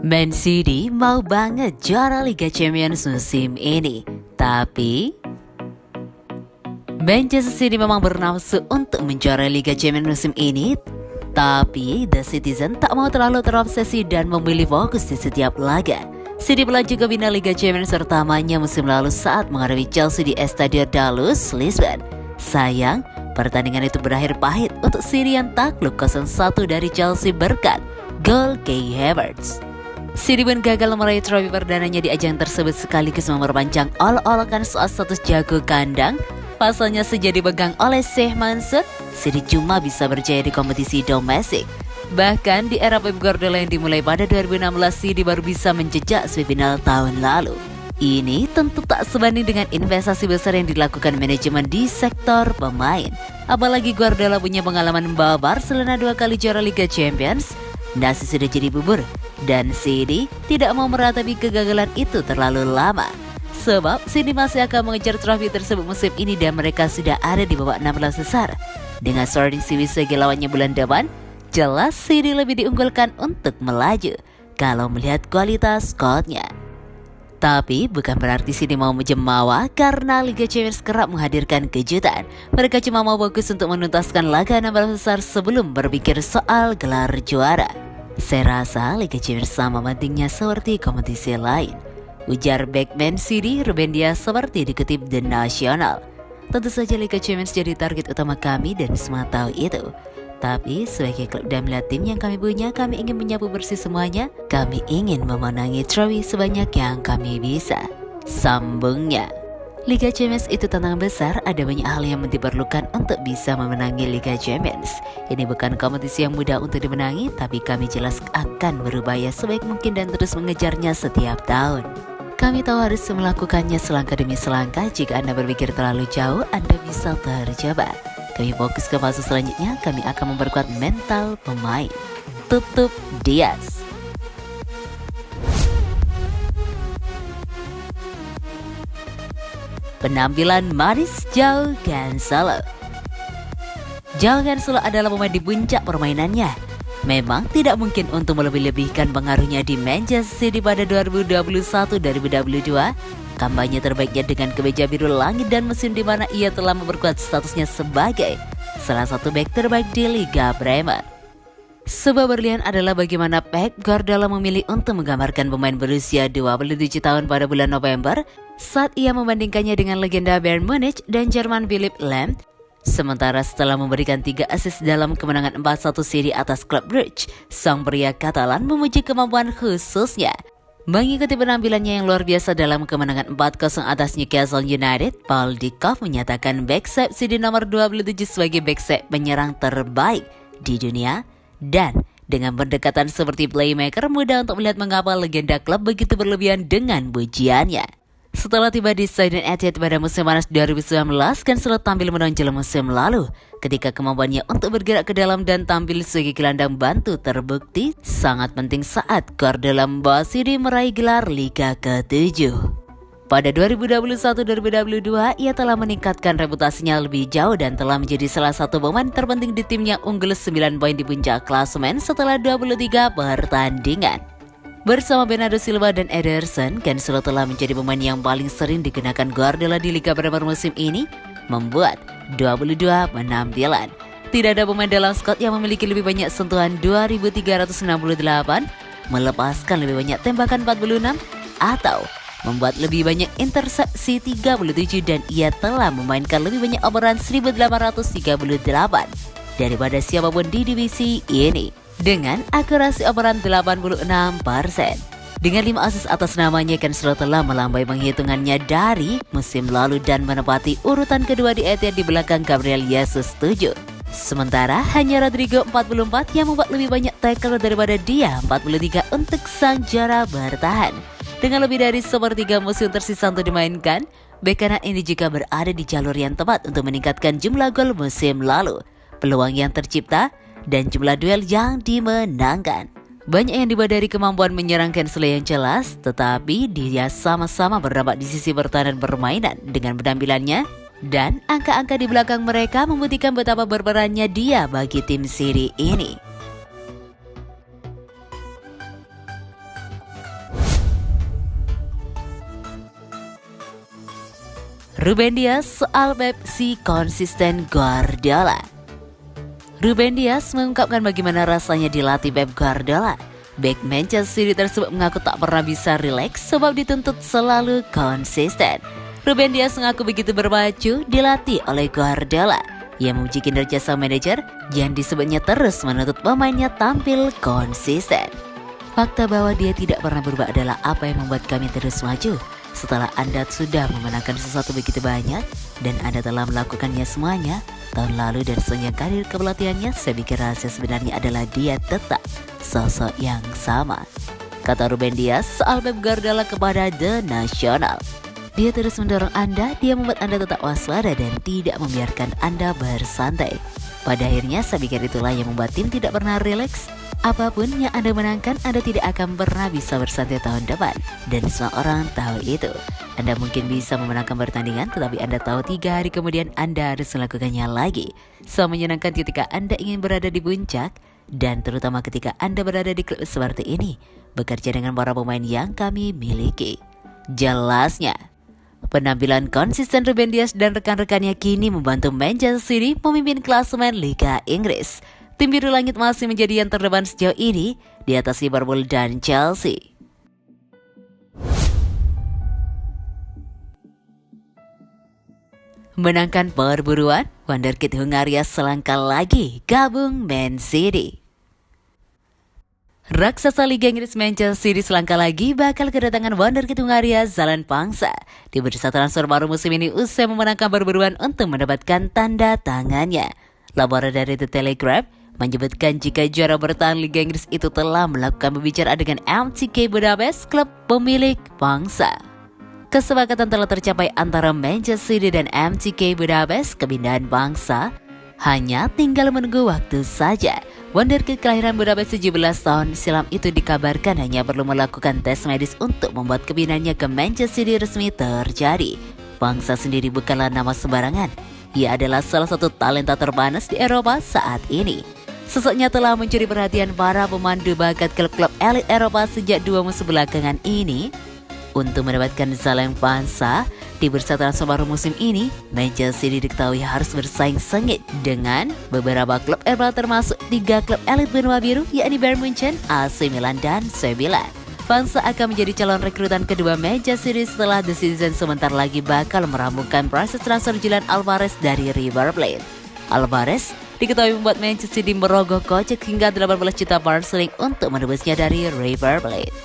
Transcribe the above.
Man City mau banget juara Liga Champions musim ini, tapi Manchester City memang bernafsu untuk menjuarai Liga Champions musim ini. Tapi The Citizen tak mau terlalu terobsesi dan memilih fokus di setiap laga. City melaju ke final Liga Champions pertamanya musim lalu saat menghadapi Chelsea di Estadio da Luz, Lisbon. Sayang, pertandingan itu berakhir pahit untuk City yang takluk 0-1 dari Chelsea berkat gol Kai Havertz. City pun gagal meraih trofi perdananya di ajang tersebut sekaligus memperpanjang olok-olokan soal status jago kandang. Pasalnya sejak dipegang oleh Sheikh Mansour, City cuma bisa berjaya di kompetisi domestik. Bahkan di era Pep Guardiola yang dimulai pada 2016, City baru bisa menjejak semifinal tahun lalu. Ini tentu tak sebanding dengan investasi besar yang dilakukan manajemen di sektor pemain. Apalagi Guardiola punya pengalaman membawa Barcelona 2 kali juara Liga Champions. Nasi sudah jadi bubur, dan City tidak mau meratapi kegagalan itu terlalu lama. Sebab City masih akan mengejar trofi tersebut musim ini dan mereka sudah ada di babak 16 besar. Dengan Sporting CP sebagai lawannya bulan depan, jelas City lebih diunggulkan untuk melaju kalau melihat kualitas squadnya. Tapi bukan berarti City mau menjemawa karena Liga Champions kerap menghadirkan kejutan. Mereka cuma mau fokus untuk menuntaskan laga 16 besar sebelum berpikir soal gelar juara. Saya rasa Liga Champions sama pentingnya seperti kompetisi lain, ujar back Man City Ruben Dias seperti dikutip The National. Tentu saja Liga Champions jadi target utama kami dan semua tahu itu. Tapi sebagai klub dan melihat tim yang kami punya, kami ingin menyapu bersih semuanya. Kami ingin memenangi trofi sebanyak yang kami bisa, sambungnya. Liga Champions itu tantangan besar, ada banyak hal yang diperlukan untuk bisa memenangi Liga Champions. Ini bukan kompetisi yang mudah untuk dimenangi, tapi kami jelas akan berupaya sebaik mungkin dan terus mengejarnya setiap tahun. Kami tahu harus melakukannya selangkah demi selangkah. Jika Anda berpikir terlalu jauh, Anda bisa terjebak. Kami fokus ke fase selanjutnya, kami akan memperkuat mental pemain. Tutup Dias. Penampilan manis Joao Cancelo. Joao Cancelo adalah pemain di puncak permainannya. Memang tidak mungkin untuk melebih-lebihkan pengaruhnya di Manchester City pada 2021-2022. Kampanye terbaiknya dengan kemeja biru langit dan mesin di mana ia telah memperkuat statusnya sebagai salah satu bek terbaik di Liga Premier. Sebuah berlian adalah bagaimana Pep Guardiola memilih untuk menggambarkan pemain berusia 27 tahun pada bulan November saat ia membandingkannya dengan legenda Bayern Munich dan Jerman Philipp Lahm. Sementara setelah memberikan 3 assist dalam kemenangan 4-1 City atas klub Brugge, sang pria Katalan memuji kemampuan khususnya. Mengikuti penampilannya yang luar biasa dalam kemenangan 4-0 atas Newcastle United, Paul Dickoff menyatakan back sayap City nomor 27 sebagai back sayap penyerang terbaik di dunia. Dan dengan pendekatan seperti playmaker, mudah untuk melihat mengapa legenda klub begitu berlebihan dengan pujiannya. Setelah tiba di Stadion Etihad pada musim panas 2019, Cancelo tampil menonjol musim lalu ketika kemampuannya untuk bergerak ke dalam dan tampil sebagai gelandang bantu terbukti sangat penting saat Guardiola membawa City meraih gelar Liga ke-7. Pada 2021-2022, ia telah meningkatkan reputasinya lebih jauh dan telah menjadi salah satu pemain terpenting di tim yang unggul 9 poin di puncak klasemen setelah 23 pertandingan. Bersama Bernardo Silva dan Ederson, Cancelo telah menjadi pemain yang paling sering digunakan Guardiola di Liga Premier musim ini, membuat 22 penampilan. Tidak ada pemain dalam squad yang memiliki lebih banyak sentuhan 2.368, melepaskan lebih banyak tembakan 46, atau membuat lebih banyak intersepsi 37, dan ia telah memainkan lebih banyak operan 1.838 daripada siapapun di divisi ini, dengan akurasi operan 86%. Dengan 5 assist atas namanya, Cancelo telah melambai penghitungannya dari musim lalu dan menempati urutan kedua di Etihad di belakang Gabriel Jesus 7. Sementara hanya Rodrigo 44 yang membuat lebih banyak tackle daripada dia 43 untuk sang juara bertahan. Dengan lebih dari sepertiga musim tersisa untuk dimainkan, bek kanan ini juga berada di jalur yang tepat untuk meningkatkan jumlah gol musim lalu, peluang yang tercipta, dan jumlah duel yang dimenangkan. Banyak yang dibawa dari kemampuan menyerang Cancelo yang jelas, tetapi dia sama-sama berdampak di sisi pertahanan permainan dengan penampilannya, dan angka-angka di belakang mereka membuktikan betapa berperannya dia bagi tim City ini. Ruben Dias soal Pepsi konsisten Guardiola. Ruben Dias mengungkapkan bagaimana rasanya dilatih Pep Guardiola. Bek Manchester City tersebut mengaku tak pernah bisa rileks sebab dituntut selalu konsisten. Ruben Dias mengaku begitu berpacu dilatih oleh Guardiola. Ia memuji kinerja sang manajer yang disebutnya terus menuntut pemainnya tampil konsisten. Fakta bahwa dia tidak pernah berubah adalah apa yang membuat kami terus maju. Setelah Anda sudah memenangkan sesuatu begitu banyak dan Anda telah melakukannya semuanya tahun lalu dan sepanjang karir kepelatihannya, saya pikir rahasia sebenarnya adalah dia tetap sosok yang sama, kata Ruben Dias soal Pep Guardiola kepada The National. Dia terus mendorong Anda, dia membuat Anda tetap waspada dan tidak membiarkan Anda bersantai. Pada akhirnya saya pikir itulah yang membuat tim tidak pernah rileks. Apapun yang Anda menangkan, Anda tidak akan pernah bisa bersantai tahun depan. Dan semua orang tahu itu. Anda mungkin bisa memenangkan pertandingan, tetapi Anda tahu 3 hari kemudian Anda harus melakukannya lagi. Sangat menyenangkan ketika Anda ingin berada di puncak, dan terutama ketika Anda berada di klub seperti ini, bekerja dengan para pemain yang kami miliki. Jelasnya, penampilan konsisten Ruben Dias dan rekan-rekannya kini membantu Manchester City memimpin klasemen Liga Inggris. Tim Biru Langit masih menjadi yang terdepan sejauh ini di atas Liverpool dan Chelsea. Menangkan perburuan, wonderkid Hungaria selangkah lagi gabung Man City. Raksasa Liga Inggris Manchester City selangkah lagi bakal kedatangan wonderkid Hungaria Zalán Pangsa di bursa transfer baru musim ini usai memenangkan perburuan untuk mendapatkan tanda tangannya. Laporan dari The Telegraph menyebutkan jika juara bertahan Liga Inggris itu telah melakukan pembicaraan dengan MTK Budapest, klub pemilik Pangsa. Kesepakatan telah tercapai antara Manchester City dan MTK Budapest. Kepindahan Pangsa hanya tinggal menunggu waktu saja. Wonderkid kelahiran Budapest 17 tahun silam itu dikabarkan hanya perlu melakukan tes medis untuk membuat kepindahannya ke Manchester City resmi terjadi. Pangsa sendiri bukanlah nama sembarangan. Ia adalah salah satu talenta terpanas di Eropa saat ini. Sosoknya telah mencuri perhatian para pemandu bakat klub-klub elit Eropa sejak 2 musim belakangan ini. Untuk mendapatkan Zalán Pangsa di bursa transfer baru musim ini, Manchester City diketahui harus bersaing sengit dengan beberapa klub Eropa termasuk 3 klub elit benua biru yakni Bayern Munchen, AC Milan, dan Sevilla. Pangsa akan menjadi calon rekrutan kedua Manchester City setelah The Citizen sebentar lagi bakal merampungkan proses transfer Julian Alvarez dari River Plate. Alvarez diketahui membuat Manchester City merogoh kocek hingga 18 juta pound sterling untuk menebusnya dari River Plate.